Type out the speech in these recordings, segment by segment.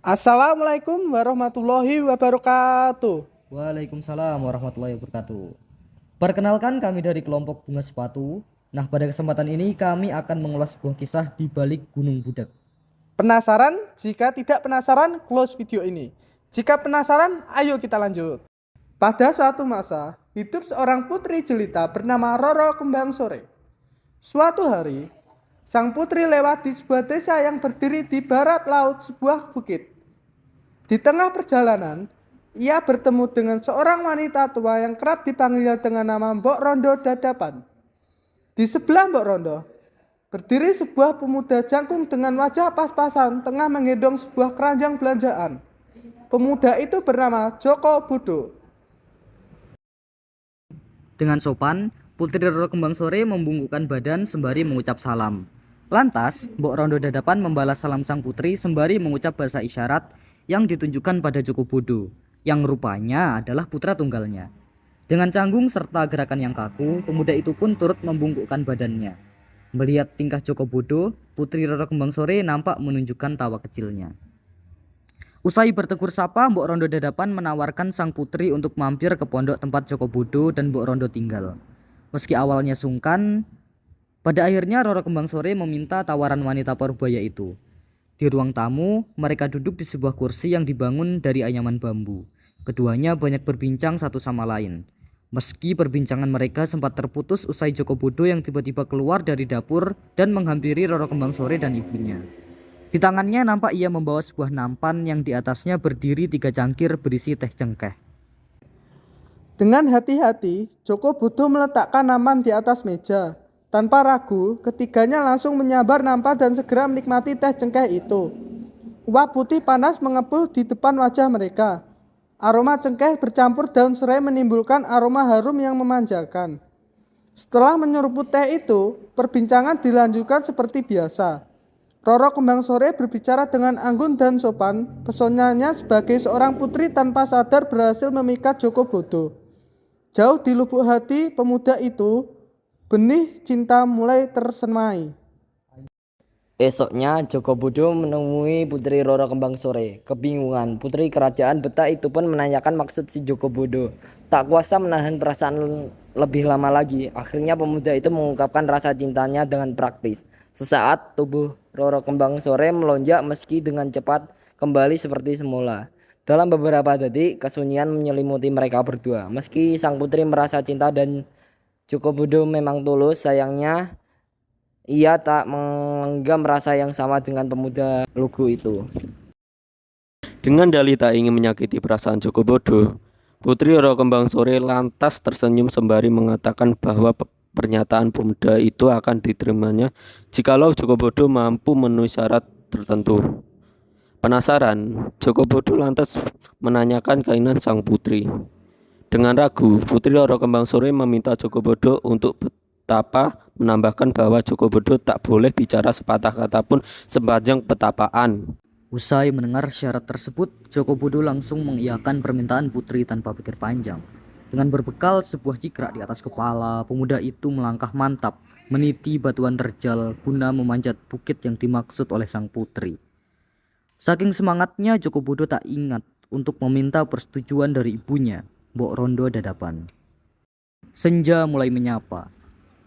Assalamualaikum warahmatullahi wabarakatuh. Waalaikumsalam warahmatullahi wabarakatuh. Perkenalkan, kami dari kelompok Bunga Sepatu. Nah, pada kesempatan ini kami akan mengulas sebuah kisah di balik Gunung Budak. Penasaran? Jika tidak penasaran, close video ini. Jika penasaran, ayo kita lanjut. Pada suatu masa, hidup seorang putri jelita bernama Roro Kembang Sore. Suatu hari, sang putri lewat di sebuah desa yang berdiri di barat laut sebuah bukit. Di tengah perjalanan, ia bertemu dengan seorang wanita tua yang kerap dipanggil dengan nama Mbok Rondo Dadapan. Di sebelah Mbok Rondo, berdiri sebuah pemuda jangkung dengan wajah pas-pasan tengah menggendong sebuah keranjang belanjaan. Pemuda itu bernama Joko Budo. Dengan sopan, Putri Roro Kembang Sore membungkukkan badan sembari mengucap salam. Lantas, Mbok Rondo Dadapan membalas salam sang putri sembari mengucap bahasa isyarat yang ditunjukkan pada Joko Bodo, yang rupanya adalah putra tunggalnya. Dengan canggung serta gerakan yang kaku, pemuda itu pun turut membungkukkan badannya. Melihat tingkah Joko Bodo, Putri Roro Kembang Sore nampak menunjukkan tawa kecilnya. Usai bertegur sapa, Mbok Rondo Dadapan menawarkan sang putri untuk mampir ke pondok tempat Joko Bodo dan Mbok Rondo tinggal. Meski awalnya sungkan, pada akhirnya Roro Kembang Sore meminta tawaran wanita parubaya itu. Di ruang tamu, mereka duduk di sebuah kursi yang dibangun dari anyaman bambu. Keduanya banyak berbincang satu sama lain. Meski perbincangan mereka sempat terputus usai Joko Bodo yang tiba-tiba keluar dari dapur dan menghampiri Roro Kembang Sore dan ibunya. Di tangannya nampak ia membawa sebuah nampan yang di atasnya berdiri 3 cangkir berisi teh cengkeh. Dengan hati-hati, Joko Budo meletakkan nampan di atas meja. Tanpa ragu, ketiganya langsung menyabar nampan dan segera menikmati teh cengkeh itu. Uap putih panas mengepul di depan wajah mereka. Aroma cengkeh bercampur daun serai menimbulkan aroma harum yang memanjakan. Setelah menyeruput teh itu, perbincangan dilanjutkan seperti biasa. Roro Kembang Sore berbicara dengan anggun dan sopan, pesonanya sebagai seorang putri tanpa sadar berhasil memikat Joko Bodo. Jauh di lubuk hati pemuda itu, benih cinta mulai tersemai. Esoknya, Joko Bodo menemui Putri Roro Kembang Sore. Kebingungan, Putri Kerajaan Beta itu pun menanyakan maksud si Joko Bodo. Tak kuasa menahan perasaan lebih lama lagi. Akhirnya pemuda itu mengungkapkan rasa cintanya dengan praktis. Sesaat, tubuh Roro Kembang Sore melonjak meski dengan cepat kembali seperti semula. Dalam beberapa detik, kesunyian menyelimuti mereka berdua. Meski sang putri merasa cinta dan Joko Bodo memang tulus, sayangnya ia tak menggenggam rasa yang sama dengan pemuda lugu itu. Dengan dalih tak ingin menyakiti perasaan Joko Bodo, Putri Roro Kembang Sore lantas tersenyum sembari mengatakan bahwa pernyataan pemuda itu akan diterimanya jikalau Joko Bodo mampu memenuhi syarat tertentu. Penasaran, Joko Bodo lantas menanyakan keinginan sang putri. Dengan ragu, Putri Roro Kembang Sore meminta Joko Bodo untuk betapa menambahkan bahwa Joko Bodo tak boleh bicara sepatah kata pun sepanjang petapaan. Usai mendengar syarat tersebut, Joko Bodo langsung mengiyakan permintaan putri tanpa pikir panjang. Dengan berbekal sebuah cikrak di atas kepala, pemuda itu melangkah mantap, meniti batuan terjal guna memanjat bukit yang dimaksud oleh sang putri. Saking semangatnya, Joko Bodo tak ingat untuk meminta persetujuan dari ibunya, Mbok Rondo Dadapan. Senja mulai menyapa.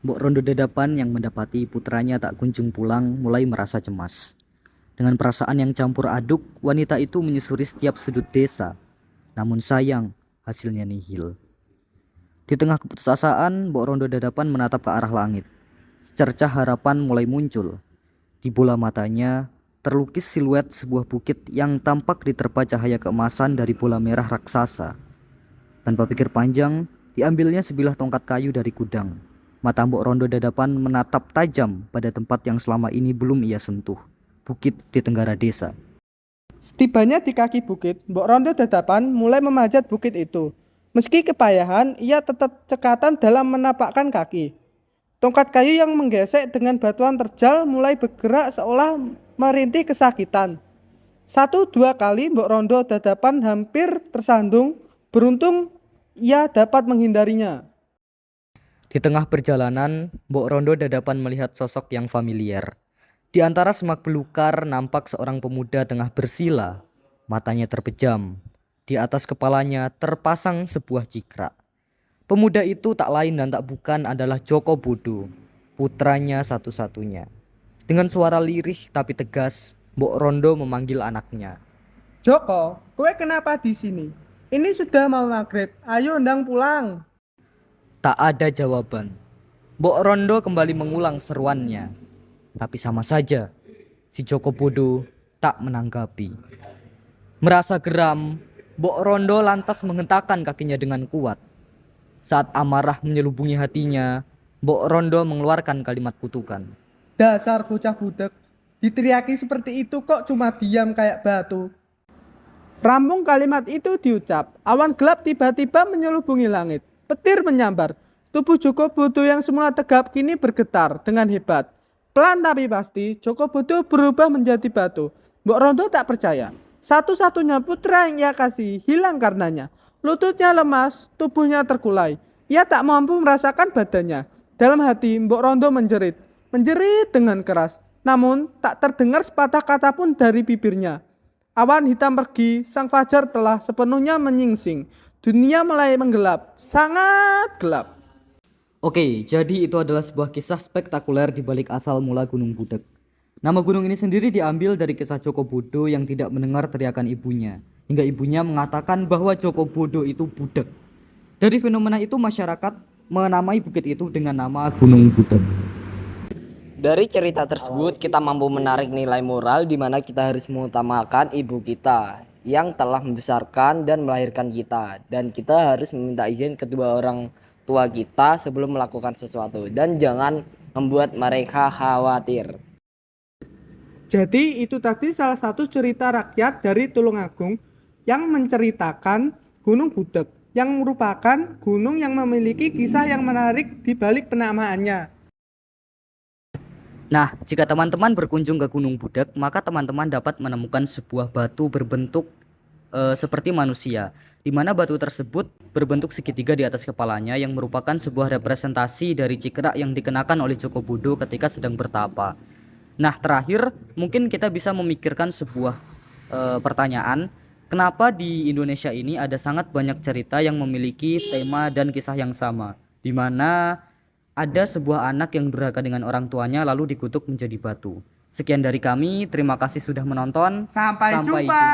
Mbok Rondo Dadapan yang mendapati putranya tak kunjung pulang mulai merasa cemas. Dengan perasaan yang campur aduk, wanita itu menyusuri setiap sudut desa. Namun sayang, hasilnya nihil. Di tengah keputusasaan, Mbok Rondo Dadapan menatap ke arah langit. Secercah harapan mulai muncul. Di bola matanya, terlukis siluet sebuah bukit yang tampak diterpa cahaya keemasan dari bola merah raksasa. Tanpa pikir panjang, diambilnya sebilah tongkat kayu dari gudang. Mata Mbok Rondo Dadapan menatap tajam pada tempat yang selama ini belum ia sentuh. Bukit di tenggara desa. Tibanya di kaki bukit, Mbok Rondo Dadapan mulai memanjat bukit itu. Meski kepayahan, ia tetap cekatan dalam menapakkan kaki. Tongkat kayu yang menggesek dengan batuan terjal mulai bergerak seolah merintih kesakitan. 1-2 kali Mbok Rondo Dadapan hampir tersandung, beruntung ia dapat menghindarinya. Di tengah perjalanan, Mbok Rondo Dadapan melihat sosok yang familiar. Di antara semak belukar nampak seorang pemuda tengah bersila. Matanya terpejam. Di atas kepalanya terpasang sebuah cikrak. Pemuda itu tak lain dan tak bukan adalah Joko Bodo, putranya satu-satunya. Dengan suara lirih tapi tegas, Mbok Rondo memanggil anaknya. Joko, kowe kenapa di sini? Ini sudah mau maghrib, ayo ndang pulang. Tak ada jawaban. Mbok Rondo kembali mengulang seruannya. Tapi sama saja, si Joko Bodo tak menanggapi. Merasa geram, Mbok Rondo lantas menghentakkan kakinya dengan kuat. Saat amarah menyelubungi hatinya, Mbok Rondo mengeluarkan kalimat kutukan. Dasar bocah budek, diteriaki seperti itu kok cuma diam kayak batu. Rampung kalimat itu diucap, awan gelap tiba-tiba menyelubungi langit. Petir menyambar. Tubuh Joko Bodo yang semula tegap kini bergetar dengan hebat. Pelan tapi pasti, Joko Bodo berubah menjadi batu. Mbok Rondo tak percaya. Satu-satunya putra yang ia kasih hilang karenanya. Lututnya lemas, tubuhnya terkulai. Ia tak mampu merasakan badannya. Dalam hati, Mbok Rondo menjerit. Menjerit dengan keras. Namun, tak terdengar sepatah kata pun dari bibirnya. Awan hitam pergi, sang fajar telah sepenuhnya menyingsing. Dunia mulai menggelap, sangat gelap. Oke, jadi itu adalah sebuah kisah spektakuler di balik asal mula Gunung Budek. Nama gunung ini sendiri diambil dari kisah Joko Bodo yang tidak mendengar teriakan ibunya, hingga ibunya mengatakan bahwa Joko Bodo itu budek. Dari fenomena itu masyarakat menamai bukit itu dengan nama Gunung Budek. Dari cerita tersebut kita mampu menarik nilai moral di mana kita harus mengutamakan ibu kita yang telah membesarkan dan melahirkan kita, dan kita harus meminta izin kedua orang tua kita sebelum melakukan sesuatu dan jangan membuat mereka khawatir. Jadi itu tadi salah satu cerita rakyat dari Tulungagung yang menceritakan Gunung Budek, yang merupakan gunung yang memiliki kisah yang menarik di balik penamaannya. Nah, jika teman-teman berkunjung ke Gunung Budek, maka teman-teman dapat menemukan sebuah batu berbentuk seperti manusia, di mana batu tersebut berbentuk segitiga di atas kepalanya yang merupakan sebuah representasi dari cikrak yang dikenakan oleh Joko Bodo ketika sedang bertapa. Nah, terakhir mungkin kita bisa memikirkan sebuah pertanyaan, kenapa di Indonesia ini ada sangat banyak cerita yang memiliki tema dan kisah yang sama, di mana ada sebuah anak yang durhaka dengan orang tuanya lalu dikutuk menjadi batu. Sekian dari kami, terima kasih sudah menonton. Sampai jumpa. jumpa.